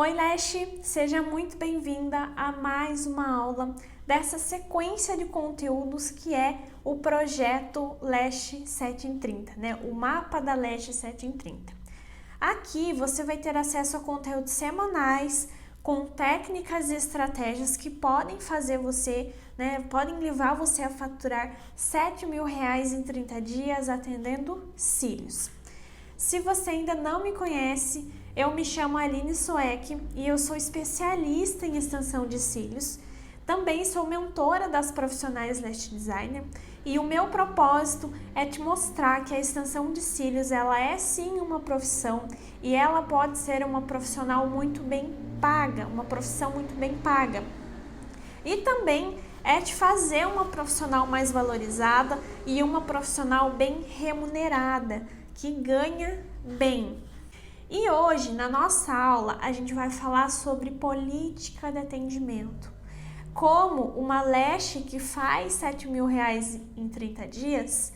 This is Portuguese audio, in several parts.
Oi, Leste! Seja muito bem-vinda a mais uma aula dessa sequência de conteúdos que é o projeto Leste 7 em 30, né? O mapa da Leste 7 em 30. Aqui você vai ter acesso a conteúdos semanais com técnicas e estratégias que podem fazer você, podem levar você a faturar R$7.000 em 30 dias atendendo cílios. Se você ainda não me conhece, eu me chamo Aline Sueck e eu sou especialista em extensão de cílios. Também sou mentora das profissionais Lash Designer e o meu propósito é te mostrar que a extensão de cílios ela é sim uma profissão e ela pode ser uma profissional muito bem paga, uma profissão muito bem paga. E também é te fazer uma profissional mais valorizada e uma profissional bem remunerada, que ganha bem. E hoje, na nossa aula, a gente vai falar sobre política de atendimento. Como uma Lash que faz R$7.000 em 30 dias,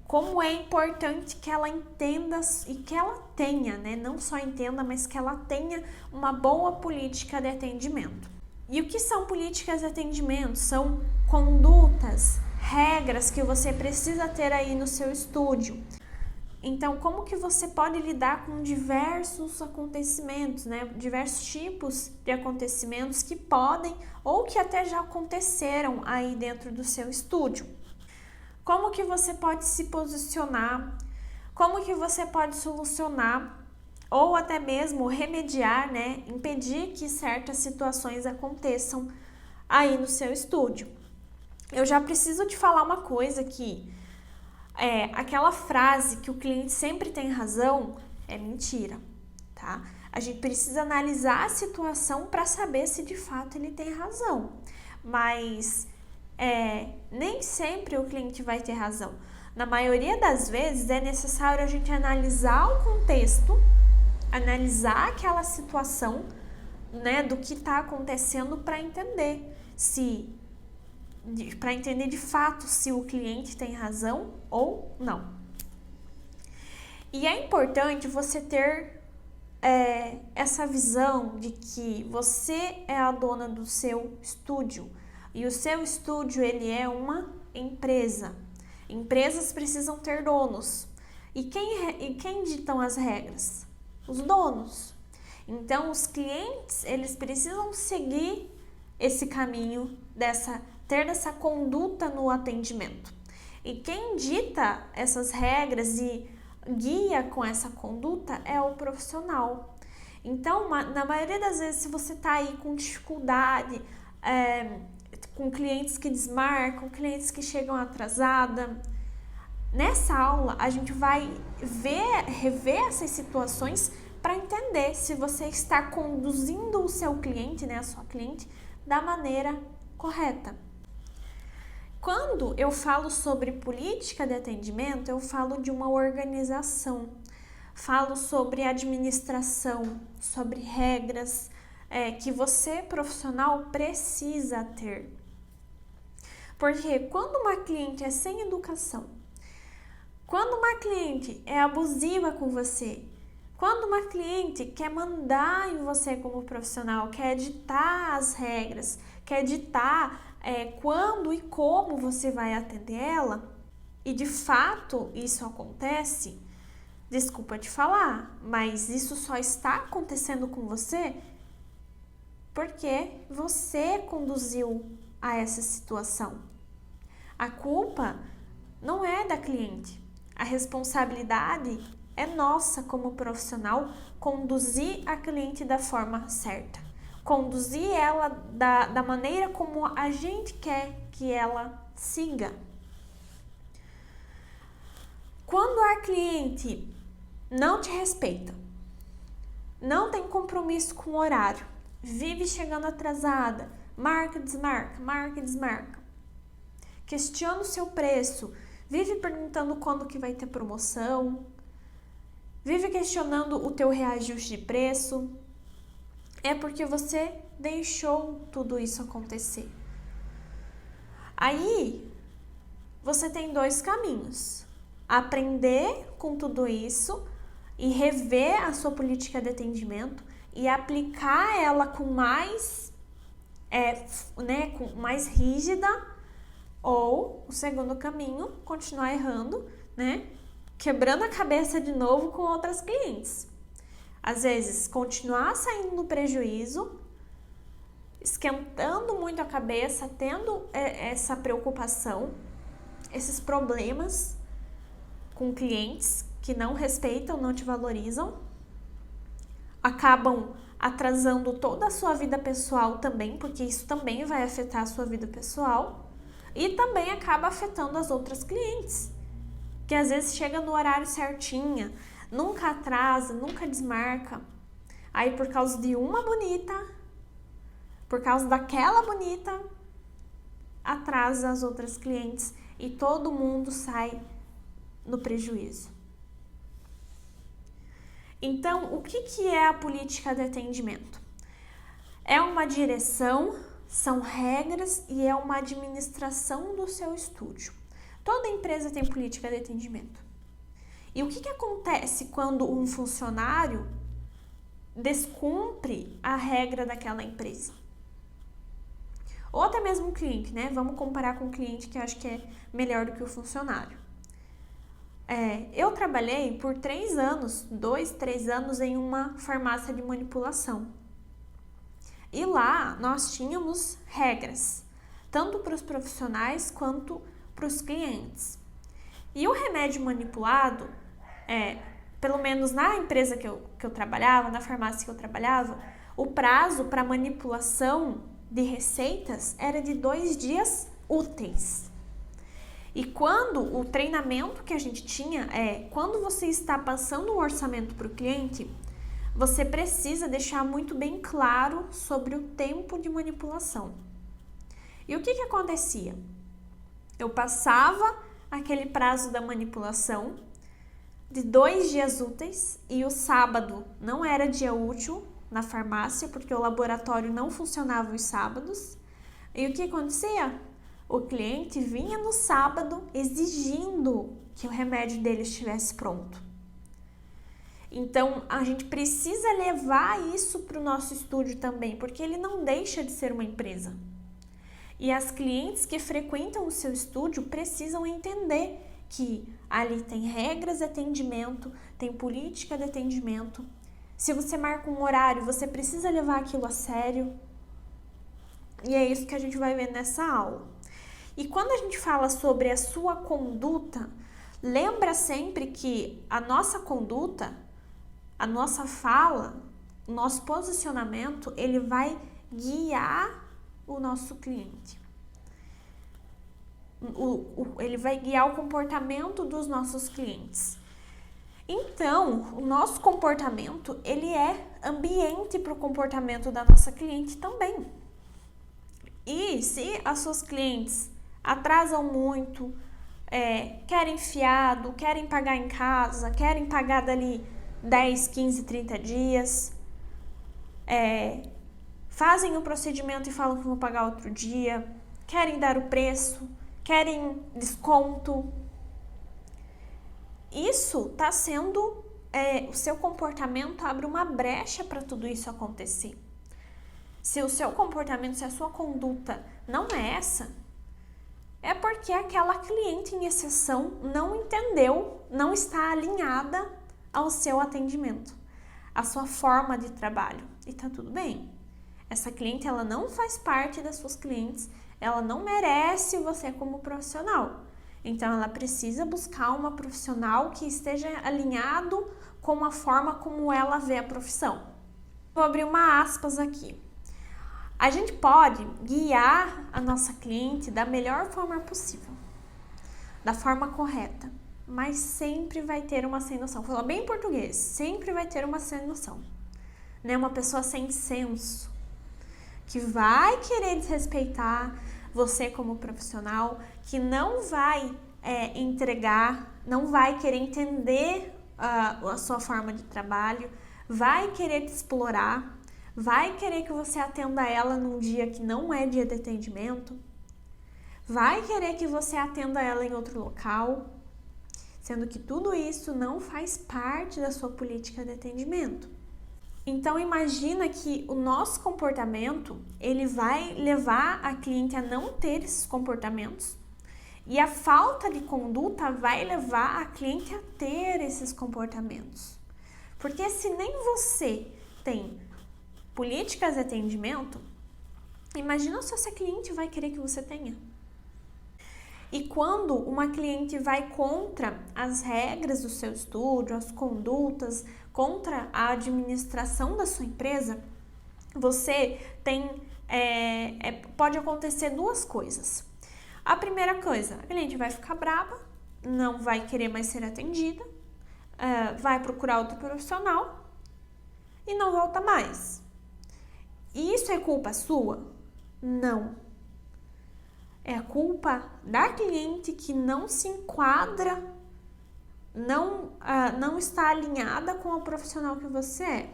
como é importante que ela entenda e que ela tenha, não só entenda, mas que ela tenha uma boa política de atendimento. E o que são políticas de atendimento? São condutas, regras que você precisa ter aí no seu estúdio. Então, como que você pode lidar com diversos acontecimentos, diversos tipos de acontecimentos que podem ou que até já aconteceram aí dentro do seu estúdio? Como que você pode se posicionar? Como que você pode solucionar ou até mesmo remediar, impedir que certas situações aconteçam aí no seu estúdio? Eu já preciso te falar uma coisa aqui. Aquela frase que o cliente sempre tem razão é mentira, tá? A gente precisa analisar a situação para saber se de fato ele tem razão, mas nem sempre o cliente vai ter razão. Na maioria das vezes é necessário a gente analisar o contexto, analisar aquela situação, do que está acontecendo para entender de fato se o cliente tem razão ou não. E é importante você ter essa visão de que você é a dona do seu estúdio e o seu estúdio ele é uma empresa. Empresas precisam ter donos. E quem ditam as regras? Os donos. Então, os clientes eles precisam seguir esse caminho ter essa conduta no atendimento. E quem dita essas regras e guia com essa conduta é o profissional. Então, na maioria das vezes, se você está aí com dificuldade, com clientes que desmarcam, clientes que chegam atrasada, nessa aula a gente vai rever essas situações para entender se você está conduzindo o seu cliente, a sua cliente, da maneira correta. Quando eu falo sobre política de atendimento, eu falo de uma organização, falo sobre administração, sobre regras que você, profissional, precisa ter. Porque quando uma cliente é sem educação, quando uma cliente é abusiva com você, quando uma cliente quer mandar em você como profissional, quer ditar as regras, quer ditar quando e como você vai atender ela, e de fato isso acontece, desculpa te falar, mas isso só está acontecendo com você porque você conduziu a essa situação. A culpa não é da cliente, a responsabilidade é nossa como profissional conduzir a cliente da forma certa. Conduzir ela da maneira como a gente quer que ela siga. Quando a cliente não te respeita, não tem compromisso com o horário, vive chegando atrasada, marca, desmarca, questiona o seu preço, vive perguntando quando que vai ter promoção, vive questionando o teu reajuste de preço, é porque você deixou tudo isso acontecer. Aí, você tem dois caminhos. Aprender com tudo isso e rever a sua política de atendimento e aplicar ela com mais rígida, ou o segundo caminho, continuar errando, né? Quebrando a cabeça de novo com outras clientes. Às vezes, continuar saindo no prejuízo, esquentando muito a cabeça, tendo essa preocupação, esses problemas com clientes que não respeitam, não te valorizam, acabam atrasando toda a sua vida pessoal também, porque isso também vai afetar a sua vida pessoal, e também acaba afetando as outras clientes, que às vezes chega no horário certinha, nunca atrasa, nunca desmarca. Aí por causa de uma bonita, por causa daquela bonita, atrasa as outras clientes e todo mundo sai no prejuízo. Então, o que é a política de atendimento? É uma direção, são regras e é uma administração do seu estúdio. Toda empresa tem política de atendimento. E o que acontece quando um funcionário descumpre a regra daquela empresa? Ou até mesmo um cliente, né? Vamos comparar com um cliente que eu acho que é melhor do que o funcionário. Eu trabalhei por 3 anos em uma farmácia de manipulação. E lá nós tínhamos regras, tanto para os profissionais quanto para os clientes. E o remédio manipulado, pelo menos na empresa que eu trabalhava, na farmácia que eu trabalhava, o prazo para manipulação de receitas era de 2 dias úteis. E quando o treinamento que a gente tinha quando você está passando um orçamento para o cliente, você precisa deixar muito bem claro sobre o tempo de manipulação. E o que acontecia? Eu passava aquele prazo da manipulação de 2 dias úteis e o sábado não era dia útil na farmácia, porque o laboratório não funcionava os sábados. E o que acontecia? O cliente vinha no sábado exigindo que o remédio dele estivesse pronto. Então, a gente precisa levar isso para o nosso estúdio também, porque ele não deixa de ser uma empresa. E as clientes que frequentam o seu estúdio precisam entender que ali tem regras de atendimento, tem política de atendimento. Se você marca um horário, você precisa levar aquilo a sério. E é isso que a gente vai ver nessa aula. E quando a gente fala sobre a sua conduta, lembra sempre que a nossa conduta, a nossa fala, o nosso posicionamento, ele vai guiar o nosso cliente. Ele vai guiar o comportamento dos nossos clientes. Então, o nosso comportamento, ele é ambiente para o comportamento da nossa cliente também. E se as suas clientes atrasam muito, querem fiado, querem pagar em casa, querem pagar dali 10, 15, 30 dias, fazem o procedimento e falam que vão pagar outro dia, querem dar o preço, querem desconto. Isso está sendo, o seu comportamento abre uma brecha para tudo isso acontecer. Se o seu comportamento, se a sua conduta não é essa, é porque aquela cliente em exceção não entendeu, não está alinhada ao seu atendimento, à sua forma de trabalho. E tá tudo bem. Essa cliente, ela não faz parte das suas clientes, ela não merece você como profissional. Então, ela precisa buscar uma profissional que esteja alinhado com a forma como ela vê a profissão. Vou abrir uma aspas aqui. A gente pode guiar a nossa cliente da melhor forma possível, da forma correta, mas sempre vai ter uma sem noção. Falou bem em português, sempre vai ter uma sem noção. Né? Uma pessoa sem senso, que vai querer desrespeitar você como profissional, que não vai entregar, não vai querer entender a sua forma de trabalho, vai querer te explorar, vai querer que você atenda ela num dia que não é dia de atendimento, vai querer que você atenda ela em outro local. sendo que tudo isso não faz parte da sua política de atendimento. Então imagina que o nosso comportamento, ele vai levar a cliente a não ter esses comportamentos e a falta de conduta vai levar a cliente a ter esses comportamentos. Porque se nem você tem políticas de atendimento, imagina só se a cliente vai querer que você tenha. E quando uma cliente vai contra as regras do seu estúdio, as condutas, contra a administração da sua empresa, você tem, pode acontecer duas coisas. A primeira coisa, a cliente vai ficar brava, não vai querer mais ser atendida, vai procurar outro profissional e não volta mais. E isso é culpa sua? Não. É a culpa da cliente que não se enquadra, não está alinhada com o profissional que você é.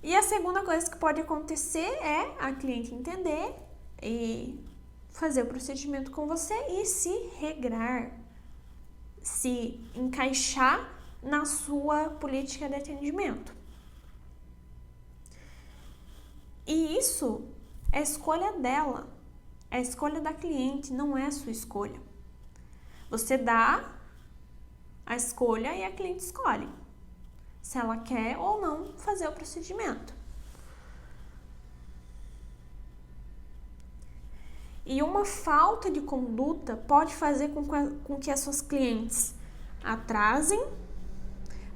E a segunda coisa que pode acontecer é a cliente entender e fazer o procedimento com você e se regrar, se encaixar na sua política de atendimento. E isso é a escolha dela, é a escolha da cliente, não é a sua escolha. Você dá a escolha e a cliente escolhe se ela quer ou não fazer o procedimento. E uma falta de conduta pode fazer com que as suas clientes atrasem,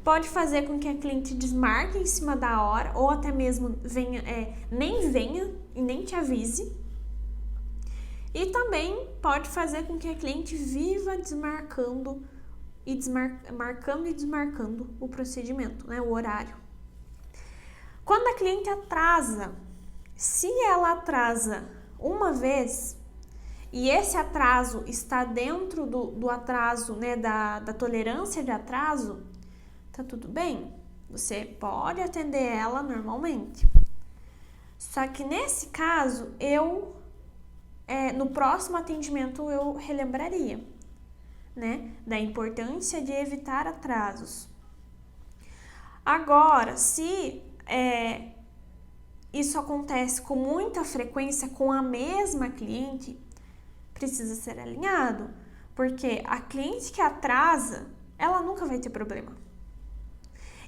pode fazer com que a cliente desmarque em cima da hora ou até mesmo nem venha e nem te avise. E também pode fazer com que a cliente viva desmarcando e desmarcando o procedimento, né, o horário. Quando a cliente atrasa, se ela atrasa uma vez e esse atraso está dentro do atraso, né, da tolerância de atraso, tá tudo bem, você pode atender ela normalmente. Só que nesse caso, no próximo atendimento eu relembraria, né, da importância de evitar atrasos. Agora, se isso acontece com muita frequência com a mesma cliente, precisa ser alinhado, porque a cliente que atrasa, ela nunca vai ter problema.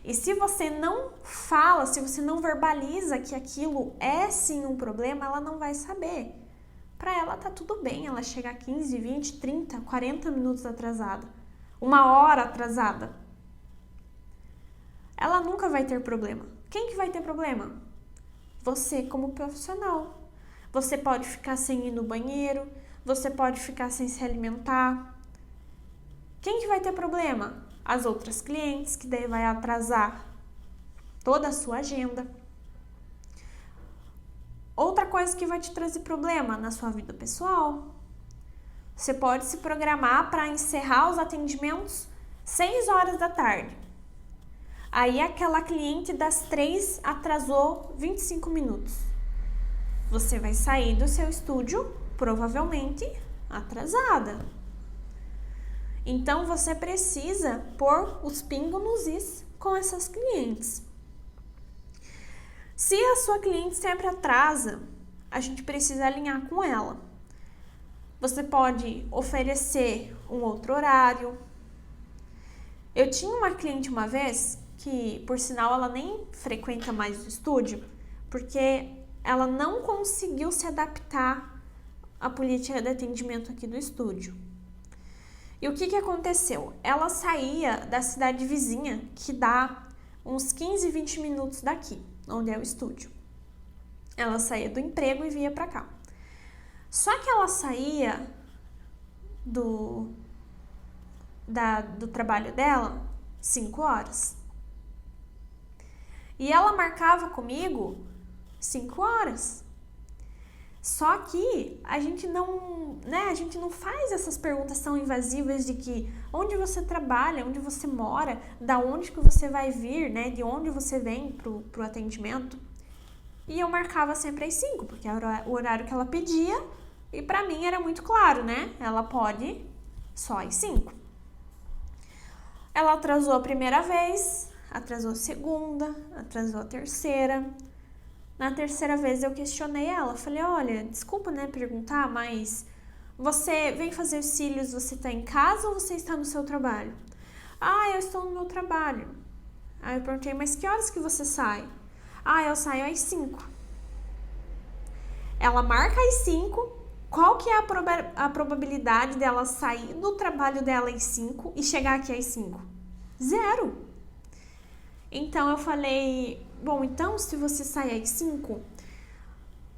E se você não fala, se você não verbaliza que aquilo é sim um problema, ela não vai saber. Para ela tá tudo bem, ela chegar 15, 20, 30, 40 minutos atrasada, 1 hora atrasada. Ela nunca vai ter problema. Quem que vai ter problema? Você como profissional. Você pode ficar sem ir no banheiro, você pode ficar sem se alimentar. Quem que vai ter problema? As outras clientes, que daí vai atrasar toda a sua agenda. Outra coisa que vai te trazer problema na sua vida pessoal. Você pode se programar para encerrar os atendimentos 6 horas da tarde. Aí aquela cliente das 3 atrasou 25 minutos. Você vai sair do seu estúdio, provavelmente atrasada. Então você precisa pôr os pingos nos is com essas clientes. Se a sua cliente sempre atrasa, a gente precisa alinhar com ela. Você pode oferecer um outro horário. Eu tinha uma cliente uma vez que, por sinal, ela nem frequenta mais o estúdio, porque ela não conseguiu se adaptar à política de atendimento aqui do estúdio. E o que aconteceu? Ela saía da cidade vizinha, que dá uns 15, 20 minutos daqui, onde é o estúdio. Ela saía do emprego e vinha pra cá. Só que ela saía do trabalho dela 5 horas. E ela marcava comigo 5 horas. Só que a gente não faz essas perguntas tão invasivas de que onde você trabalha, onde você mora, da onde que você vai vir, né? De onde você vem pro atendimento. E eu marcava sempre às 5, porque era o horário que ela pedia e pra mim era muito claro, né? Ela pode só às 5. Ela atrasou a primeira vez, atrasou a segunda, atrasou a terceira. Na terceira vez eu questionei ela, falei, olha, desculpa, né, perguntar, mas você vem fazer os cílios, você está em casa ou você está no seu trabalho? Ah, eu estou no meu trabalho. Aí eu perguntei, mas que horas que você sai? Ah, eu saio às 5. Ela marca às 5, qual que é a probabilidade dela sair do trabalho dela às 5 e chegar aqui às 5? 0. Então eu falei, bom, então se você sai às 5,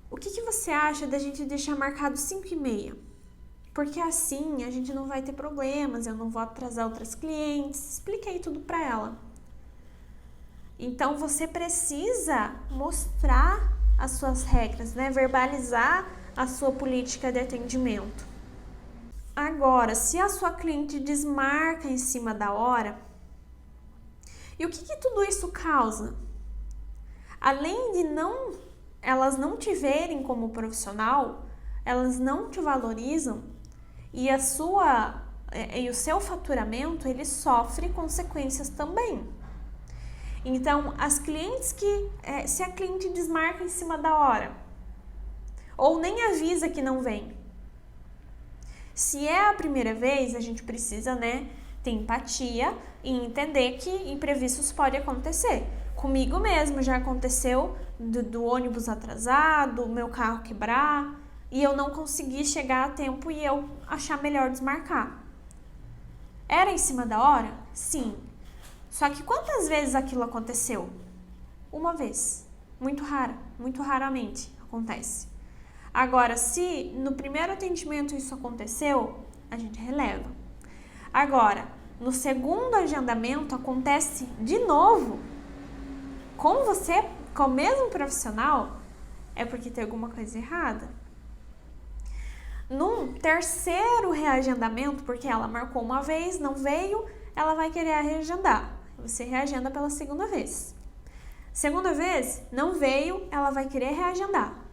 o que você acha da gente deixar marcado 5h30? Porque assim a gente não vai ter problemas, eu não vou atrasar outras clientes. Expliquei tudo pra ela. Então você precisa mostrar as suas regras, né? Verbalizar a sua política de atendimento. Agora, se a sua cliente desmarca em cima da hora, e o que tudo isso causa? Além de elas não te verem como profissional, elas não te valorizam e o seu faturamento ele sofre consequências também. Então, as clientes se a cliente desmarca em cima da hora ou nem avisa que não vem, se é a primeira vez, a gente precisa, né, ter empatia e entender que imprevistos podem acontecer. Comigo mesmo já aconteceu do ônibus atrasado, meu carro quebrar e eu não conseguir chegar a tempo e eu achar melhor desmarcar. Era em cima da hora? Sim. Só que quantas vezes aquilo aconteceu? Uma vez. Muito raramente acontece. Agora, se no primeiro atendimento isso aconteceu, a gente releva. Agora, no segundo agendamento acontece de novo com você, com o mesmo profissional, é porque tem alguma coisa errada. Num terceiro reagendamento, porque ela marcou uma vez, não veio, ela vai querer reagendar. Você reagenda pela segunda vez. Segunda vez, não veio, ela vai querer reagendar.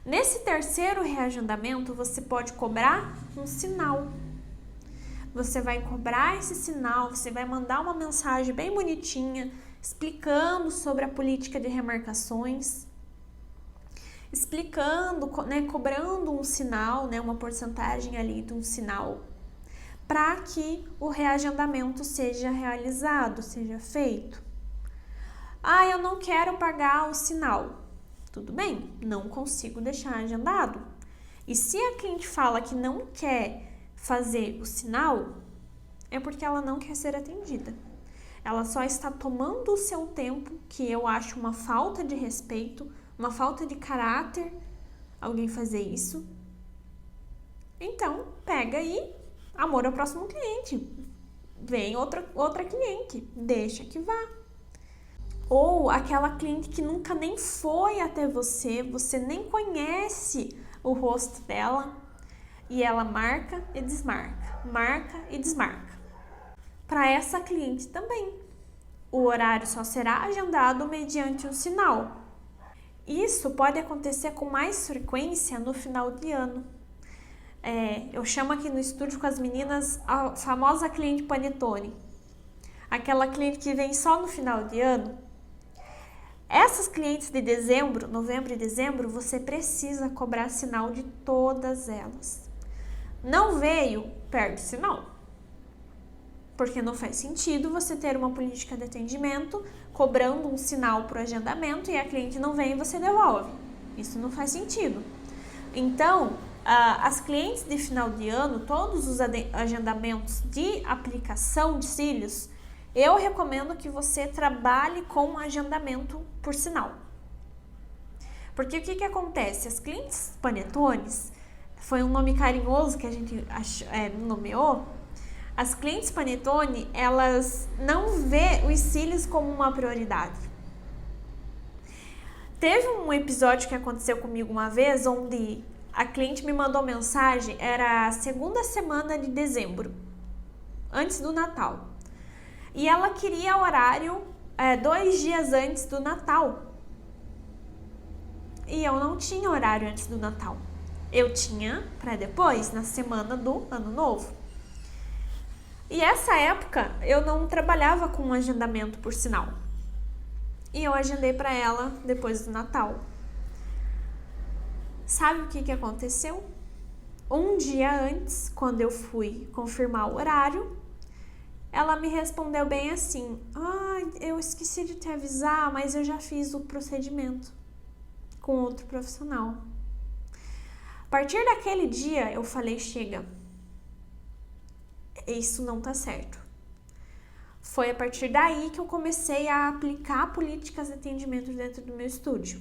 Nesse terceiro reagendamento, você pode cobrar um sinal. Você vai cobrar esse sinal, você vai mandar uma mensagem bem bonitinha, explicando sobre a política de remarcações, explicando, né, cobrando um sinal, né, uma porcentagem ali de um sinal, para que o reagendamento seja realizado, seja feito. Ah, eu não quero pagar o sinal. Tudo bem, não consigo deixar agendado. E se a cliente fala que não quer fazer o sinal, é porque ela não quer ser atendida. Ela só está tomando o seu tempo, que eu acho uma falta de respeito, uma falta de caráter alguém fazer isso. Então, pega aí, amor ao próximo cliente. Vem outra cliente, deixa que vá. Ou aquela cliente que nunca nem foi até você, você nem conhece o rosto dela e ela marca e desmarca. Para essa cliente também, o horário só será agendado mediante um sinal. Isso pode acontecer com mais frequência no final de ano. Eu chamo aqui no estúdio com as meninas a famosa cliente panetone. Aquela cliente que vem só no final de ano. Essas clientes de dezembro, novembro e dezembro, você precisa cobrar sinal de todas elas. Não veio, perde sinal. Porque não faz sentido você ter uma política de atendimento cobrando um sinal para o agendamento e a cliente não vem e você devolve. Isso não faz sentido. Então, as clientes de final de ano, todos os agendamentos de aplicação de cílios, eu recomendo que você trabalhe com agendamento por sinal. Porque o que acontece? As clientes panetones, foi um nome carinhoso que a gente nomeou. As clientes panetone, elas não vê os cílios como uma prioridade. Teve um episódio que aconteceu comigo uma vez, onde a cliente me mandou mensagem, era a segunda semana de dezembro, antes do Natal. E ela queria horário 2 dias antes do Natal. E eu não tinha horário antes do Natal. Eu tinha para depois, na semana do Ano Novo. E essa época eu não trabalhava com agendamento, por sinal. E eu agendei para ela depois do Natal. Sabe o que aconteceu? Um dia antes, quando eu fui confirmar o horário, ela me respondeu bem assim: eu esqueci de te avisar, mas eu já fiz o procedimento com outro profissional. A partir daquele dia, eu falei: chega, isso não tá certo. Foi a partir daí que eu comecei a aplicar políticas de atendimento dentro do meu estúdio.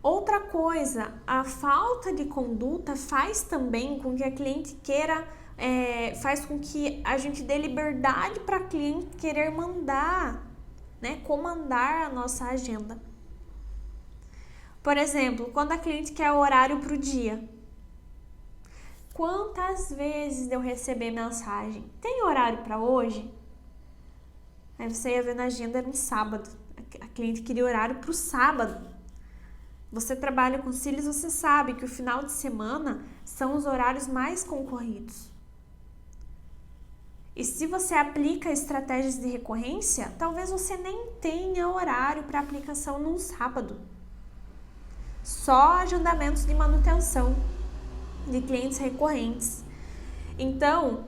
Outra coisa, a falta de conduta faz também com que a cliente queira, faz com que a gente dê liberdade para a cliente querer mandar, né, comandar a nossa agenda. Por exemplo, quando a cliente quer horário para o dia. Quantas vezes eu receber mensagem: tem horário para hoje? Aí você ia ver na agenda, era um sábado. A cliente queria horário para o sábado. Você trabalha com cílios, você sabe que o final de semana são os horários mais concorridos. E se você aplica estratégias de recorrência, talvez você nem tenha horário para aplicação num sábado. Só agendamentos de manutenção de clientes recorrentes. Então,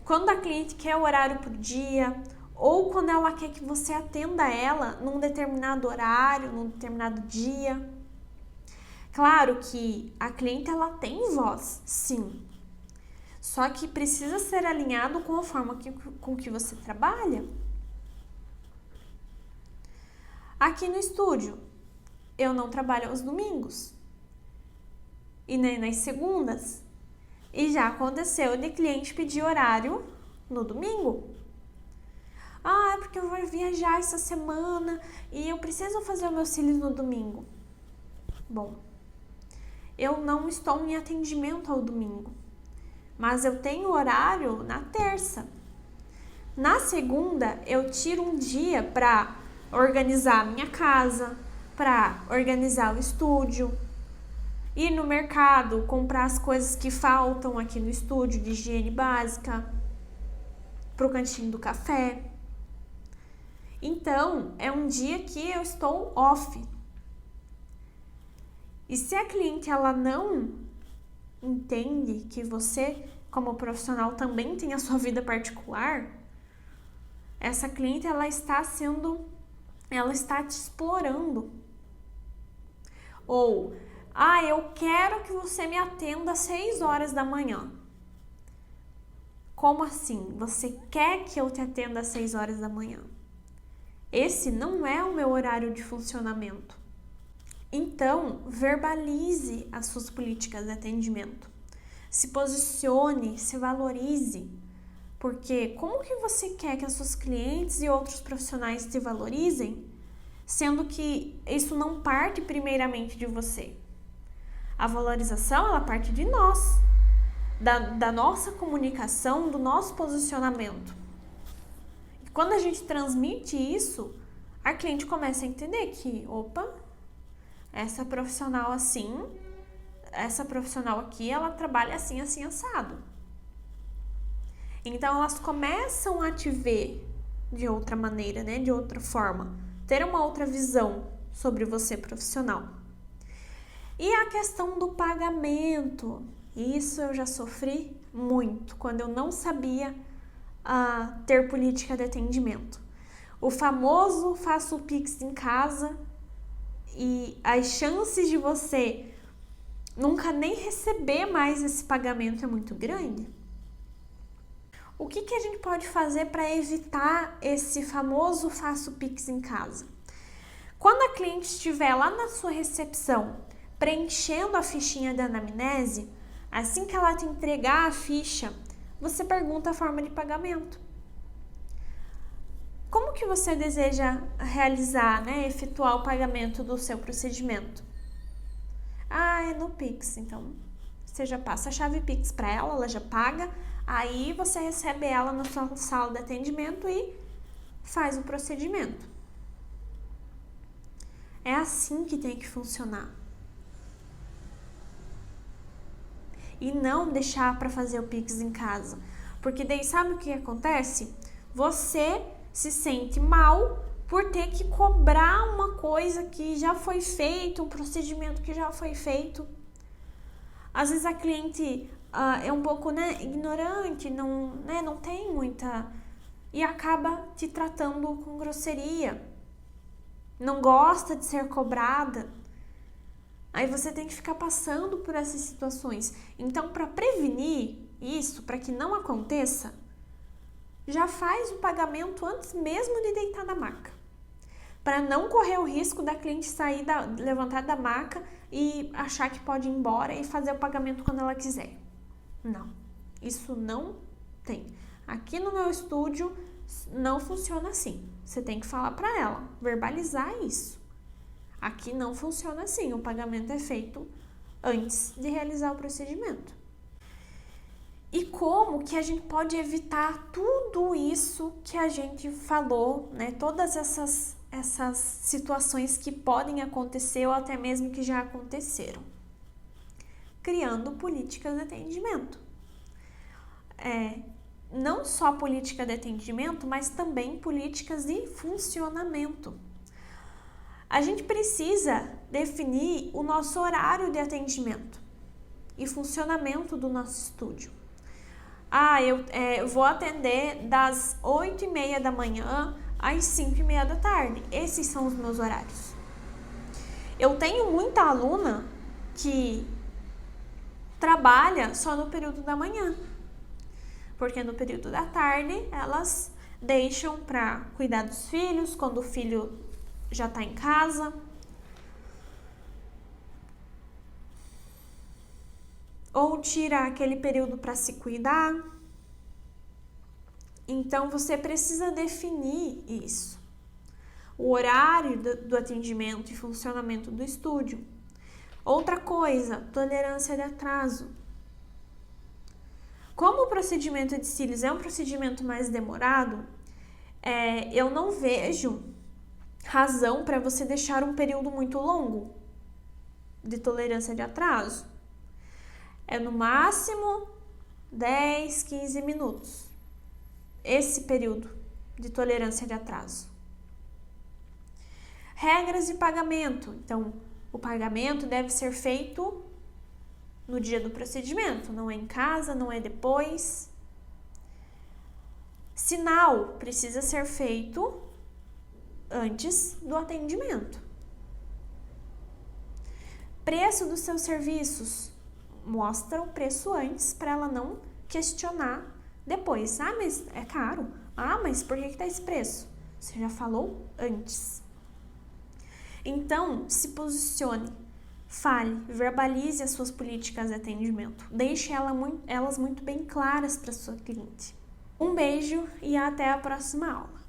quando a cliente quer o horário por dia, ou quando ela quer que você atenda ela num determinado horário, num determinado dia. Claro que a cliente ela tem voz, sim. Só que precisa ser alinhado com a forma com que você trabalha. Aqui no estúdio, eu não trabalho aos domingos e nem nas segundas. E já aconteceu de cliente pedir horário no domingo. É porque eu vou viajar essa semana e eu preciso fazer o meu cílios no domingo. Bom, eu não estou em atendimento ao domingo, mas eu tenho horário na terça. Na segunda, eu tiro um dia para organizar a minha casa, para organizar o estúdio, ir no mercado, comprar as coisas que faltam aqui no estúdio de higiene básica, pro cantinho do café. Então, é um dia que eu estou off. E se a cliente ela não entende que você, como profissional, também tem a sua vida particular, essa cliente ela está te explorando. Ou, eu quero que você me atenda às 6 horas da manhã. Como assim? Você quer que eu te atenda às 6 horas da manhã? Esse não é o meu horário de funcionamento. Então, verbalize as suas políticas de atendimento. Se posicione, se valorize. Porque como que você quer que as suas clientes e outros profissionais te valorizem, sendo que isso não parte primeiramente de você? A valorização, ela parte de nós, da nossa comunicação, do nosso posicionamento. Quando a gente transmite isso, a cliente começa a entender que, essa profissional aqui, ela trabalha assim, assim, assado. Então, elas começam a te ver de outra maneira, né? De outra forma. Ter uma outra visão sobre você profissional. E a questão do pagamento. Isso eu já sofri muito, quando eu não sabia ter política de atendimento. O famoso faço o Pix em casa e as chances de você nunca nem receber mais esse pagamento é muito grande. O que a gente pode fazer para evitar esse famoso faço Pix em casa? Quando a cliente estiver lá na sua recepção preenchendo a fichinha da anamnese, assim que ela te entregar a ficha, você pergunta a forma de pagamento. Como que você deseja realizar, né, efetuar o pagamento do seu procedimento? É no Pix. Então, você já passa a chave Pix para ela já paga, aí você recebe ela na sua sala de atendimento e faz o procedimento. É assim que tem que funcionar. E não deixar para fazer o Pix em casa. Porque daí sabe o que acontece? Você se sente mal por ter que cobrar uma coisa que já foi feita, um procedimento que já foi feito. Às vezes a cliente é um pouco, ignorante, não tem muita... E acaba te tratando com grosseria. Não gosta de ser cobrada. Aí você tem que ficar passando por essas situações. Então, para prevenir isso, para que não aconteça, já faz o pagamento antes mesmo de deitar da maca. Para não correr o risco da cliente levantar da maca e achar que pode ir embora e fazer o pagamento quando ela quiser. Não, isso não tem. Aqui no meu estúdio não funciona assim. Você tem que falar para ela, verbalizar isso. Aqui não funciona assim, o pagamento é feito antes de realizar o procedimento. E como que a gente pode evitar tudo isso que a gente falou, Todas essas situações que podem acontecer ou até mesmo que já aconteceram? Criando políticas de atendimento. Não só política de atendimento, mas também políticas de funcionamento. A gente precisa definir o nosso horário de atendimento e funcionamento do nosso estúdio. Eu vou atender das 8h30 da manhã às 5h30 da tarde. Esses são os meus horários. Eu tenho muita aluna que trabalha só no período da manhã, porque no período da tarde elas deixam para cuidar dos filhos, quando o filho já está em casa. Ou tira aquele período para se cuidar. Então, você precisa definir isso. O horário do atendimento e funcionamento do estúdio. Outra coisa, tolerância de atraso. Como o procedimento de cílios é um procedimento mais demorado, eu não vejo razão para você deixar um período muito longo de tolerância de atraso. É no máximo 10, 15 minutos. Esse período de tolerância de atraso. Regras de pagamento. Então, o pagamento deve ser feito no dia do procedimento, não é em casa, não é depois. Sinal precisa ser feito antes do atendimento. Preço dos seus serviços. Mostra o preço antes para ela não questionar depois. Mas é caro. Mas por que está esse preço? Você já falou antes. Então, se posicione, fale, verbalize as suas políticas de atendimento. Deixe elas muito bem claras para sua cliente. Um beijo e até a próxima aula.